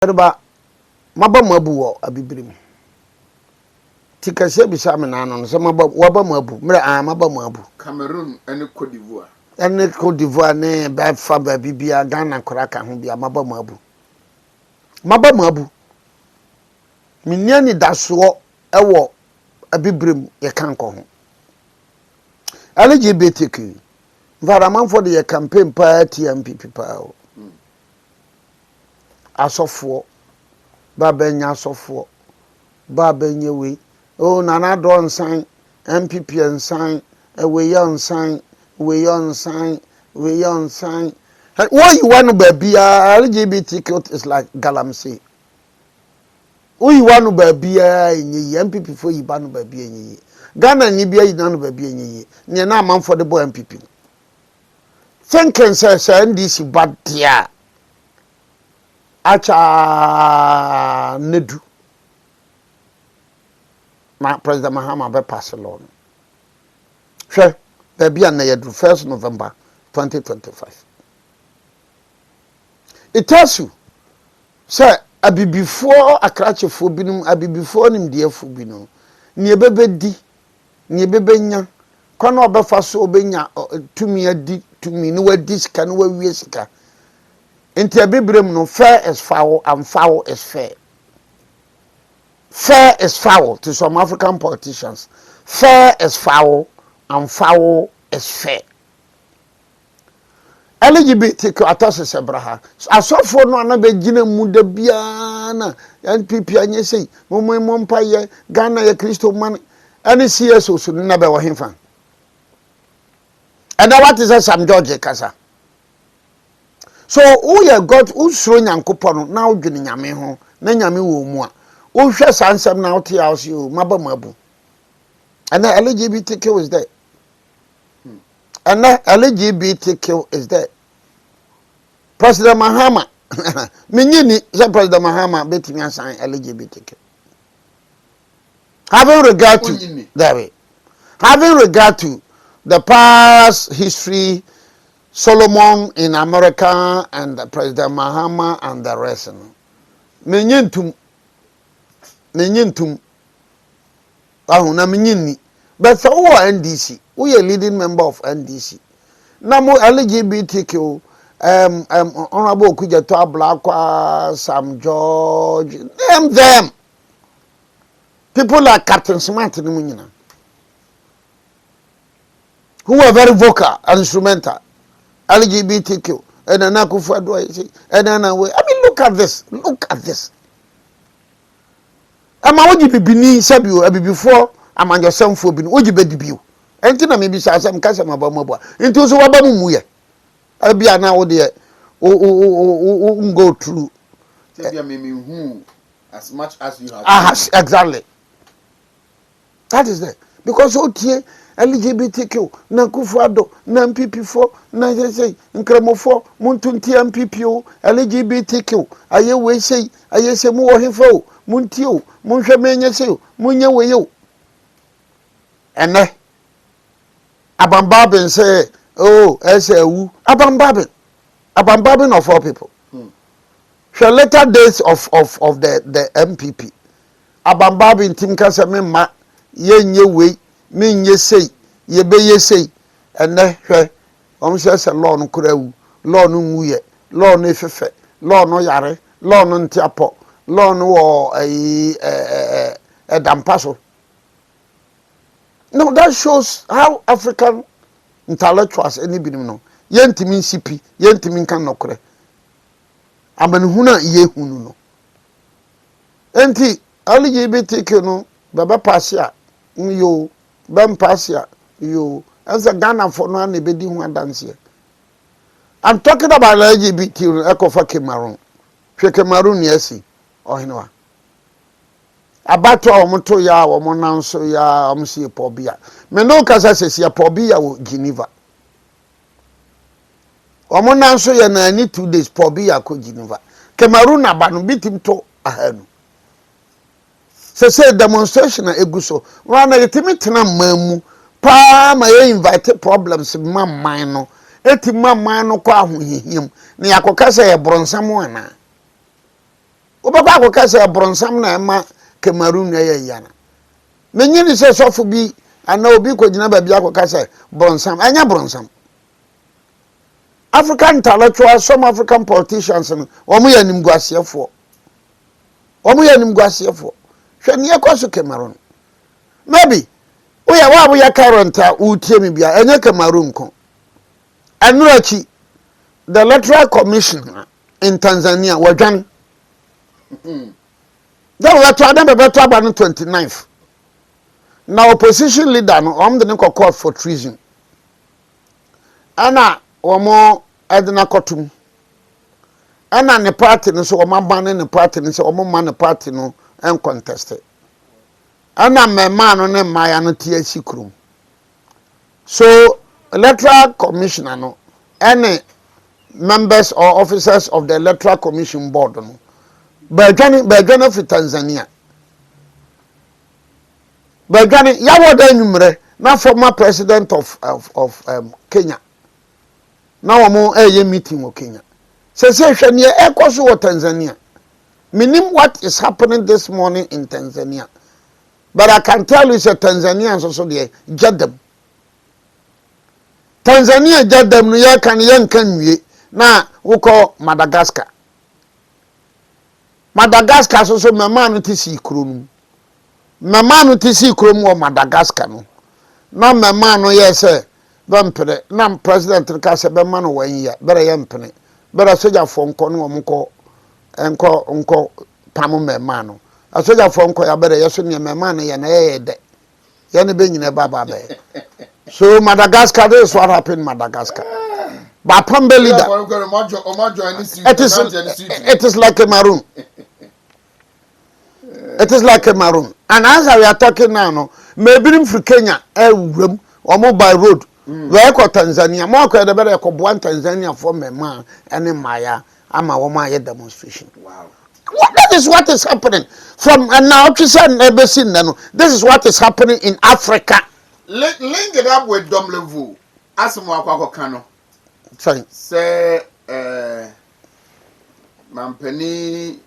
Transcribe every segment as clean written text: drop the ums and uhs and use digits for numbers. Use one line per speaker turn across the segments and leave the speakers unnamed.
Ba maba mabu wo abibrim tikase bisa me na no se maba waba mabu mre maba mabu
Cameroon and Cote d'Ivoire
ne ba fa ba bibia Ghana koraka ho bia maba mabu minyani daso ewo abibrim ye kan ko ho LGBTQ varaman for the campaign party MPP pa asofo baba nya asofo baba nya we o nana don sign MPP nsan we yon sign we yon sign what you want to be LGBTQ is like galamsey who you want to be nyi MPP for you ban ba bia nyi Ghana ni bia ina no ba bia nyi ne na man for the boy MPP thinking say NDC bad dia acha nedu ma President Mahama be pass law hwe bia na yedu 1st November 2025 it tells you say abibifo akrachefo binum abibifo nimdiefo binum ne bebedi ne bebenya kono obefa so obenya tumi adi tumi no wadi sika no wawie sika enti abibrem no fair is foul and foul is fair. Fair is foul to some African politicians. Fair is foul and foul is fair. LGBTQ atose sebraha. Asofo no anabe gina muda bia na NPP anye sei mompa ye Ghana ye Kristo man any CSO so na be wo hemfa. And what is that Sam George kasa? So who you got usro nyankopon na odwene nyame ho na nyame wo mu a wo hwe sansem na wote house you maba mabu and the LGBTQ is there and the LGBTQ is there President Mahama minyini say President Mahama betimi asan LGBTQ having regard to the past history Solomon in America and President Mahama and the rest. Menyintum. Na menyini. But so who are NDC? We are leading member of NDC. Now mo LGBTQ Honorable Kujato Blakwa, Sam George, name them. People like Captain Smart in Munyina. Who are very vocal and instrumental. LGBTQ and Anakufa do I say and way. I mean look at this. I'm a would be bini sabu before I'm on your son for bin would you be debut. And then maybe some customer about mobile. Into so wabamuye. I'll be an hour there go through.
Who as much as you have
exactly. That is there. Because OTA LGBTQ na kufuado na MPP4 na say nkremofo muntunti MPP LGBTQ aye we say aye se mu ohefo muntio munhwe menye say munye weyo ene abambabin say oh esewu abambabin of all people the later days of the MPP abambabin tim kasa memma yenye we minye sei yebe ye sei ene hwe omse law no kurawu law no nwuye law no efefe law no yare law no ntiapo law no wo dampaso. No, that shows how African intellectuals any binim no yentimi nsipi yentimi kan nokure amanhuna ye hunu no enti LGBTQ no baba pasia yo Bampasia, you as a Ghana for no one be one dance here. I'm talking about LGBT Echo for Cameroon. Cameroon, yes, or no. About our moto ya or monanso ya see pobia. Meno casa says ya pobia Geneva. Or monanso ya na need 2 days pobia ko Geneva. Cameroon abanu beat him to ahead. Say demonstration na eguso wana yetimi tena mamu pa ma ye invite problems mamman no eti mamman no kwa ahohihim na yakoka say e bronsam ana Obaba ko ka say bronsam na ema Cameroon na yana. Menyini say sofo bi ana obi ko gina ba bi akoka say bronsam anya bronsam. African intellectuals, some African politicians omo ya nimguasefo. Omo ya nimguasefo. Hwe ne ekoso Cameroon. Maybe we are we are current utie mi bia enye Cameroon ko. Anurachi the electoral commission in Tanzania wajan. That was to them better about 29th. Now opposition leader no the court for treason. Ana omo edna kotum. Ana ne party no so omo ban ne party no so omo man ne party no en contested. Ana mema no ne maya no tie sikrum. So electoral commissioner no any members or officers of the electoral commission board no Bajani for Tanzania. Bajani yawoda numere na former president of Kenya. Now omo meeting with Kenya. Say hwani e koso wo Tanzania. Minim what is happening this morning in Tanzania. But I can tell you say Tanzanians also dey jadam. Tanzania jadam no ya kan nwie na wo call Madagascar. Madagascar so mama no tisi krom. Mama no tisi krom wo Madagascar no. Na mama no ye say bempere na president ka se be ma no wan ya bere ye mpene. Bere soja fo nko no mko enko pamo mama no. Asoja fo nko ya bere ye so ne mama no ye na ye de. Ye ne be nyine baba be. So Madagascar, this is what happened in Madagascar. But Pambe leader, it is like a maroon. It is like a maroon. And as we are talking now, no, maybe in Kenya, or by road, where ko Tanzania, more ko the better ko buan Tanzania for me man and in Maya, ama woma demonstration.
Wow.
That is what is happening. From and now to say never seen this is what is happening in Africa.
Link it up with Dom Levu. Asamu Akwako Kano.
Sorry.
Say, Mampeni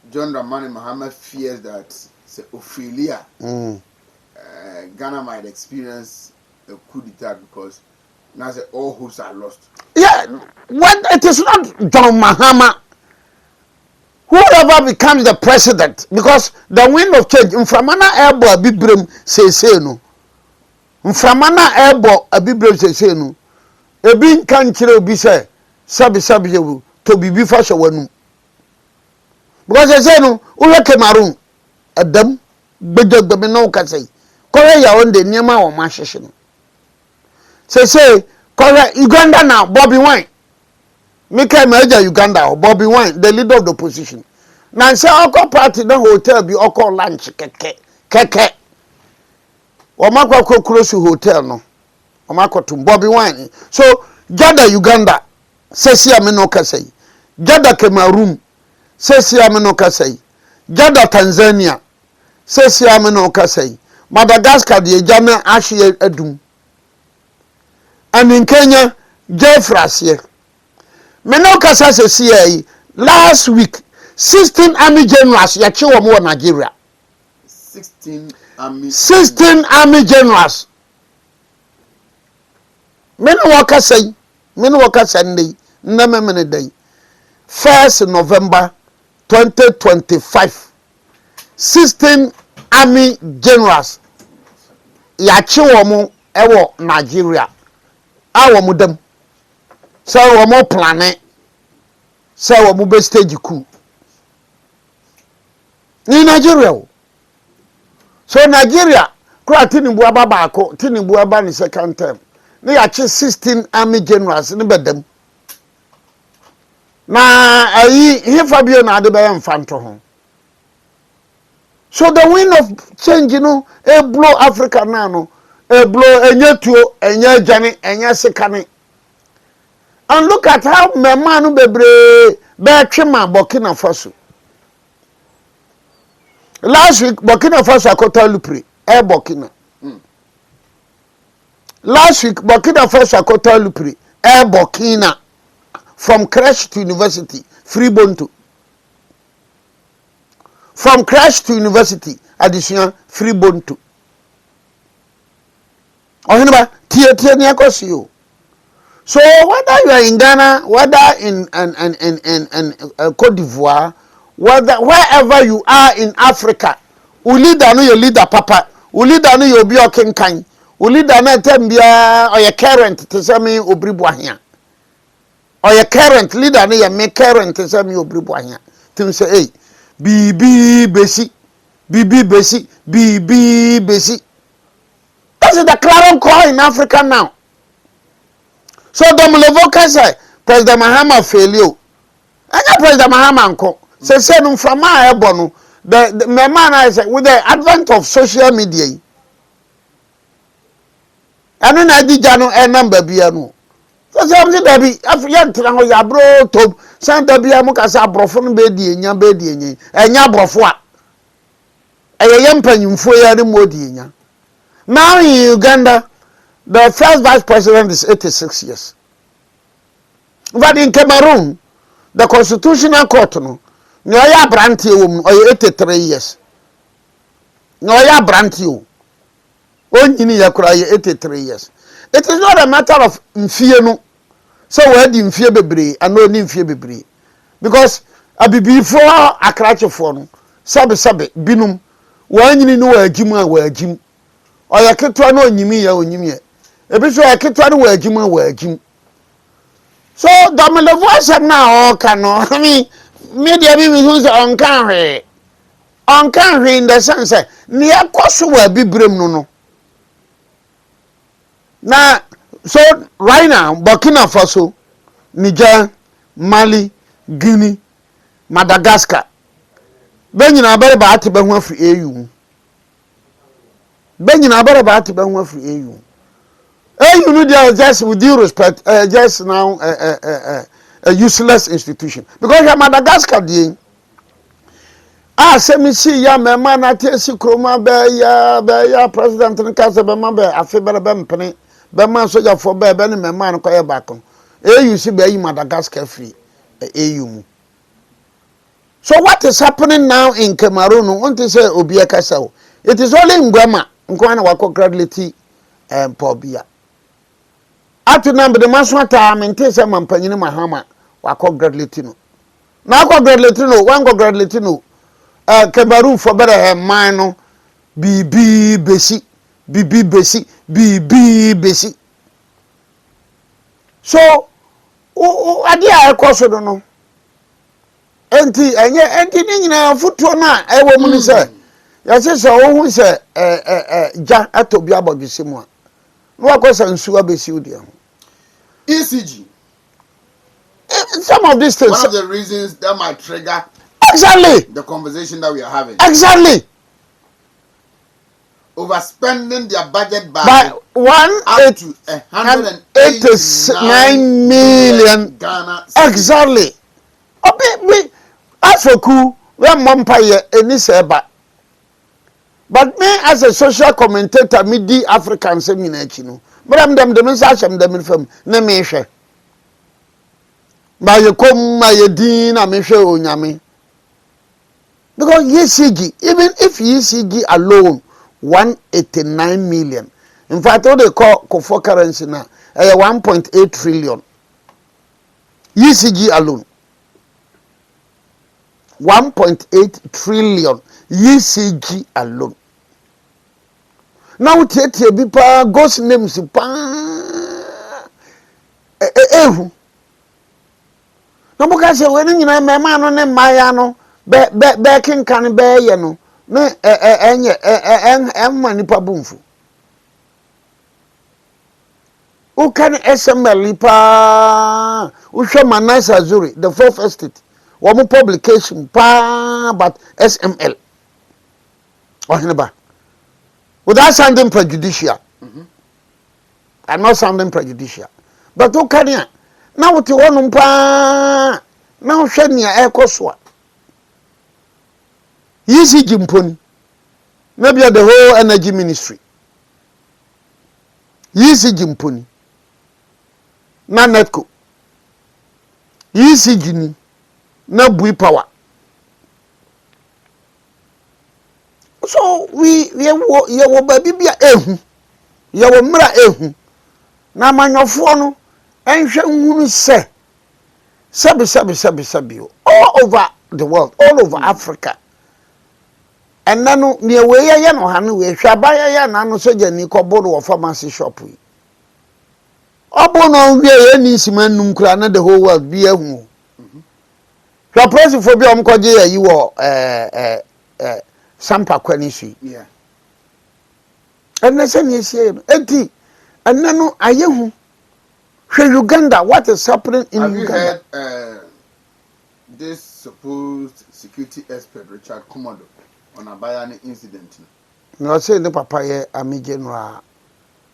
John Dramani Muhammad fears that say Ophelia, Ghana might experience a coup d'etat because now say all hopes are lost. Yeah,
when it is not John Mahama. Whoever becomes the president, because the wind of change, Mframana Ebo Abibrem say no. Mframana Ebo Abibrem say no. Ebi kan kire obi say sabi yewu to bibi fa shawanu. Because they say no, uwe Cameroon adam gbegbe no ka say. Kore ya onde niema o ma hwehwe no. Say kore Uganda now Bobby Wine. Mika Major Uganda, Bobby Wine, the leader of the opposition. Now say Oko party the hotel be Oko lunch keke. Omako close to hotel no. Omako to Bobby Wine. So Jada Uganda, Sesi Amino Kasei. Jada Cameroon, Sesi Amino Kasei. Jada Tanzania, Sesi Amino Kasei. Madagascar the Jana Ashi Edum. And in Kenya, Jeffrey. Menokasa se CIA last week 16 army generals yachiwa mo Nigeria. 16 army generals. Menokasa ndey na memene day 1st November 2025 16 army generals yachiwa mo ewo Nigeria. Awo mudam so we mo plan so we mo be stage coup ni Nigeria. So Nigeria kura Tinubu aba baako Tinubu aba ni second term ni ya chi 16 army generals ni bedam na ayi hifa bio na ade be mfanto ho. So the wind of change e blow Africa now no e blow enye tuo enye jani enye sekane. And look at how Memanu Bebre Bertrima Burkina Faso. Last week, Burkina Faso Akota Lupri, Air Burkina. Last week, Burkina Faso Akota Lupri, Air Burkina. From creche to university, free Bonto. from crash to university additional free bonto oheneba tie ne akosi o. So whether you are in Ghana, whether in Cote d'Ivoire, whether wherever you are in Africa, u leader no your leader papa, u leader no your obi okenkan, u leader na tembia or your current to say me obribu ahia. Or your current leader no your me current to say me obribu ahia. Tim say hey, BB basic, BB basic, BB basic. That is the clarion call in Africa now. So Domlevo can say President Mahama failure. And President Mahama uncle say no from my ebono the man I say with the advent of social media. And then I did jano a number biano. So something that be after you ya bro to Santa Bia Mukasa brofon bedi nya bedi nya enya brofo a yam panyumfo ya de modi nya. Now in Uganda the first vice president is 86 years. But in Cameroon, the constitutional court no ya branti wom or 83 years. No ya branti o. Onyini yakura 83 years. It is not a matter of mfie no. So we di mfie bebre and no ni mfie bebre. Because abibifo akrachefo no sabe binum wanyini no wagim a wagim. Oyaketwa no onyimi ya onyimi e. Ebiso oyaketwa no wagim a wagim. So Domino voice now all cano. I mean media be who's on can in the sense near Kosovo be brim no. Now so right now Burkina Faso, Niger, Mali, Guinea, Madagascar. Ben you about to be one for AU. Ben you about to be one for AU. You know they are just with due respect, just now a useless institution. Because you're Madagascar, dear. Say me see ya man at si Kroma be president in Casa Bemba, a feber bempany, Beman soldier for bear benny man quiet back on. You see be Madagascar free, AU. So what is happening now in Cameroon? Want to say Obia Castle? It is only in grammar, Nkwana Wako gradually and Pobia. Atu number the maswata mente se mampanyini Mahama wako graduate no. Na wako graduate no, wango graduate no. Cameroon for better man no BB basic. So adia ekoso do no. Enti ni nyina futuo na ewo mu ni se. Ya se wo hu se ja atobi abodwese mu a. No akosa nsu abesi odi ho.
ECG.
Some of these things.
One of the reasons that might trigger
exactly
the conversation that we are having.
Exactly.
Overspending their budget by up to
189 million
Ghana.
Exactly. We Africa we Empire any seba. But me as a social commentator, me di African seminachi no. But I'm them them from na me hwe. Ma ye kom ma ye din na me hwe onyame. Because ECG, even if ECG alone 189 million. In fact, what they call Kofo currency now, 1.8 trillion. ECG alone. 1.8 trillion. ECG alone. Now take bipa ghost names pa no buka se we nyina mema no ne maya no be ken kan be ye no ne enye manipa bumfu u kan SML pa u hwe Manasa Zuri the fourth estate wo mo publication pa but SML ohineba without sounding prejudicial. I'm not sounding prejudicial. But who can you? Now what you want pa now shed near air coswa. Easy Jimponi. Maybe the whole energy ministry. Easy Jimponi. Na netco. Easy Jini. Na bui power. so we wo baby bia ehu ye wo mra ehu na manyofo no enhwe nhunu sebi all over the world, all over Africa. And nanu ni we ye no hanu we hwaba ye na no soja ni kobo do pharmacy shop yi obo no wie ye ni simanum kura na the whole world bi ehu hwa press for bi om koje yi wo sampa kwani su
Yeah.
And na se ni sie no enti and nanu ayehu hwe Uganda, what is happening in
Have
Uganda?
Have you heard this supposed security expert Richard Komodo on a Bayani incident?
No say the papa ye Ami General.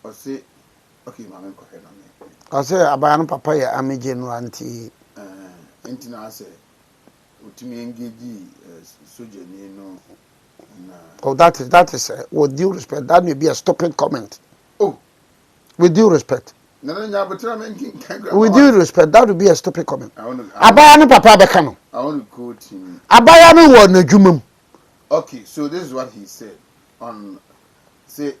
Or say, okay, Mamma, go ahead on me.
I say Abayano papa ye Ami General anti.
Intina say, Utimi engage soldier, no.
Oh, that is with due respect, that may be a stupid comment.
Oh,
with due respect.
No,
With due respect, that would be a stupid comment.
I
Papa Bekano.
want to quote him.
Abayano won a jumum.
Okay, so this is what he said. Say,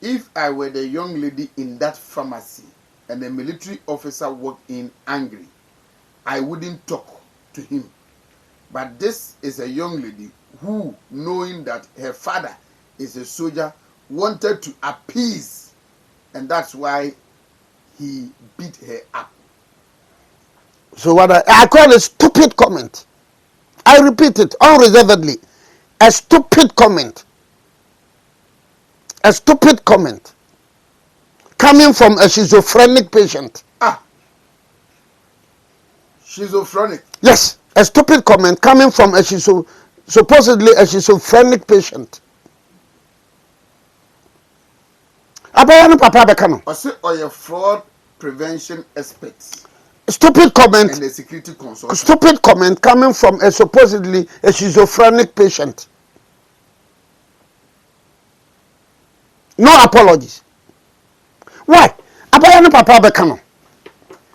if I were the young lady in that pharmacy and the military officer walked in angry, I wouldn't talk to him. But this is a young lady who, knowing that her father is a soldier, wanted to appease, and that's why he beat her up.
So what I call a stupid comment. I repeat it unreservedly. A stupid comment. A stupid comment. Coming from a schizophrenic patient.
Schizophrenic?
Yes. A stupid comment coming from a supposedly a schizophrenic patient. Abayano Papa Bekano.
Or your fraud prevention experts.
Stupid comment.
And the security consultant.
Stupid comment coming from a supposedly a schizophrenic patient. No apologies. Why? Abayano Papa Bekano.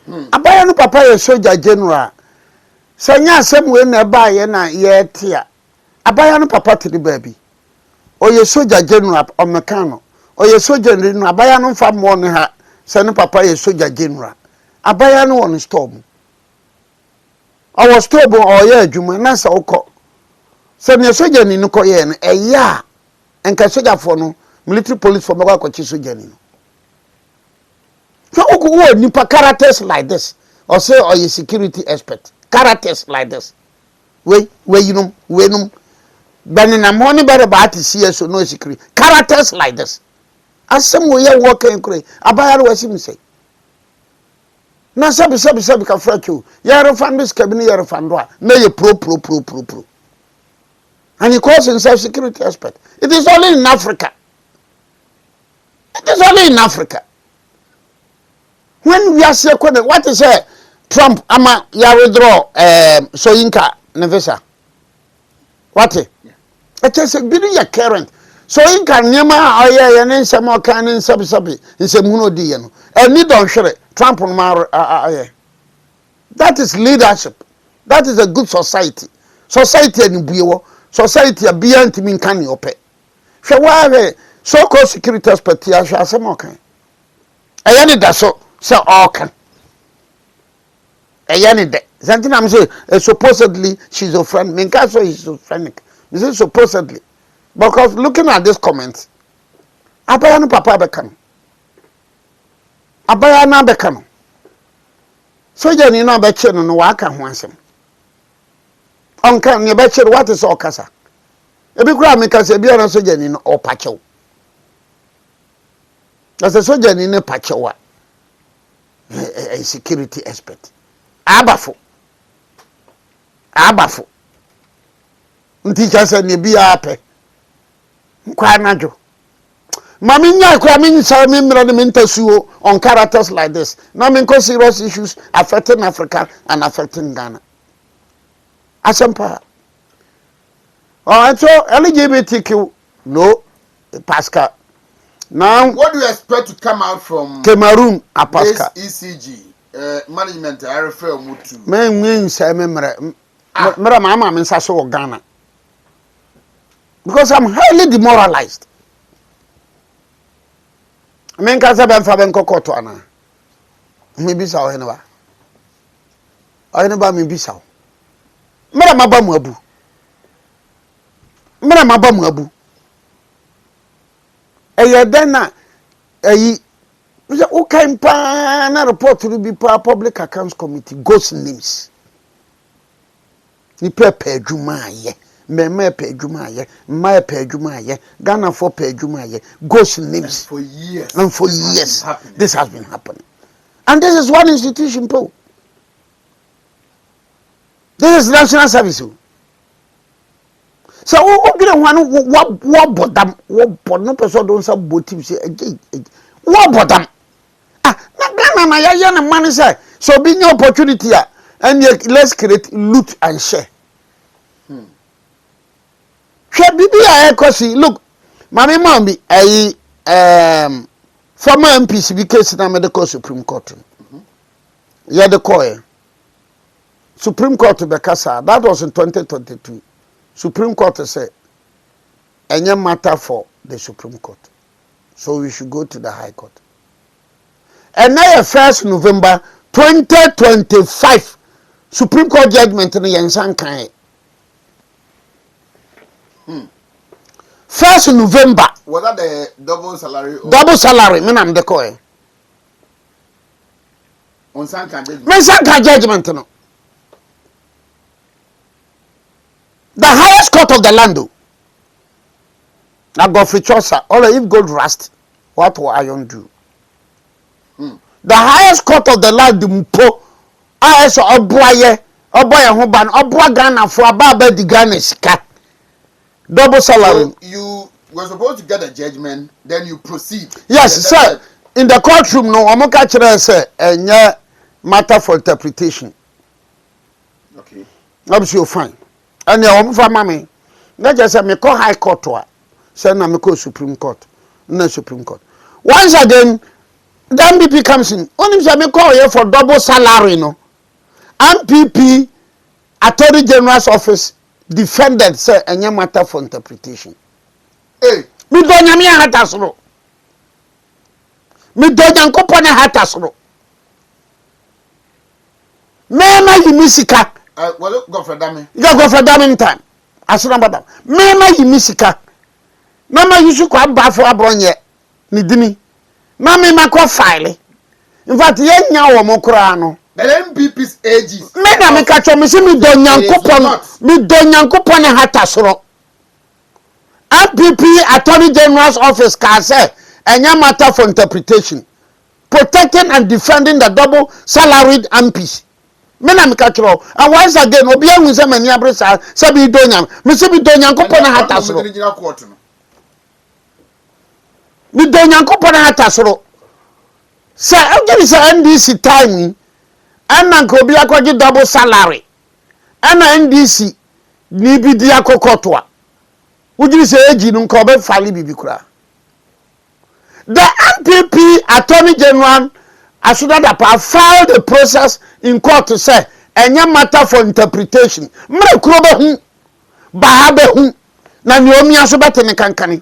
Abayano Papa is soldier general. Sanya sem we na ba ye na ye tia. Abayano Papa to the baby. O ye soldier general o mekano. O ye soldier general abayano fa mo ne ha. Sanya papa ye soldier general. Abayano on storm. Our storm o ye adwuma na sa ukọ. Sanya soldier ni no ko ye no eya. Enka soldier for no military police for mekwa kwachi soldier ni no. So who nipa characters like this or say or a security expert characters like this we you know we know but in a morning better about to see us no security characters like this as some way you work and cray abaya was him say na sabi ka frachu ya refund this cabinet ya refund na you pro and he calls himself security expert. It is only in Africa. It is only in Africa. When we are saying what is Trump ama ya withdraw Soyinka Nevesa. What? It is a bit your current. Soyinka nyama oya ya ne nsem oka ne sabi nsem hunu di ye no. Eni don hwere Trump no ma that is leadership. That is a good society. Society ani buyewo. Society a bia ntimi nka ne ope. Hwe wa so-called security expert ya hwe asem oka. Eya ne da so so oka. Something I'm saying, supposedly schizophrenic. Minka so schizophrenic. This is supposedly. Because looking at this comment, Abayano Papa Bekano. Abayana Bekano. So you know betche no waka ho asem. Onka ne betche what is okasa. Ebi kura meka se bia na soja ni no opachew. As a soja ni ne pachewa. A security expert. Abafo nticha se ne bia ape kwa najo mami nya kwa mi nsa mi mra ne mentasuo on characters like this now me cause serious issues affecting Africa and affecting Ghana asempa so LGBTQ no Pascal now
what do you expect to come out from
Cameroon a Pascal
this ECG management I refer mu to
men say me mra mama me nsa so Ghana because I'm highly demoralized. I mean, because I've been fabbing cocoa ana. Maybe so, anyway. I never maybe so. Madam Abamu. Madam Abamu. Then, okay, na report to be public accounts committee ghost names. Ni pe adwuma ye, meme pe adwuma ye, my pe adwuma ye, Ghana for pe adwuma ye, ghost names. And for years, this has been happening. And this is one institution, Paul. This is national service. So, what bottom, what no person don't support him say again. What bottom? Na ya na man say so be new opportunity and let's create loot and share. Share bibi ayekosi look mama mambi former MPC be case na medical Supreme Court. Ya the call Supreme Court Bekasa that was in 2022. Supreme Court said any matter for the Supreme Court. So we should go to the High Court. And now 1st November 2025 Supreme Court judgment in Yansan Kai. 1st November.
Was that the double salary?
Double salary, me am the coy.
On Sanka judgment.
Me Sanka judgment no. The highest court of the land. Now go for Chosa. Or if gold rust, what will iron do? The highest court of the land, the Mpo, as a boy, Hoban, Obwa Ghana for Ababa the Ghana Sika. Double salary.
So you were supposed to get a judgment, then you proceed.
Yes, sir. In the courtroom, no, I'm catching say, and yeah, matter for interpretation.
Okay.
Obviously, fine. And your for mammy. Not just a me call High Court to say, na me call Supreme Court. No Supreme Court. Once again, the MPP comes in. Only say me call here for double salary, no. MPP Attorney General's office defended say any matter for interpretation.
Hey,
Me do nyame hatasro. Me do nyankopon hatasro. Mema yimisika.
Well, go for dami.
You go for damn time. Asura baba. Mema yimisika. Mama yusu kwa ba for abronye. Ni dimi. Na me makọ file. In fact, ye nya wo mokura no.
The MPP's ages.
Me na me ka cho me se me do nyankopon hatasro. MPP Attorney General's office can say any matter for interpretation, protecting and defending the double salaried MPs. Me na me ka cho. And once again, obi ehun se mani abresa se bi do nyam. Me se bi do nyankopon hatasro. Me do nyankopon hatasro. Say again is NDC time and na obi akwaji double salary. And NDC ni bi di akokotwa. Would you say Ejin Nkobe Fali Bibikura? The MPP Attorney General Asudadapa filed a process in court to say any matter for interpretation. Mre kurobe hu, bahabe hu, na nyomi asobate ne kankani.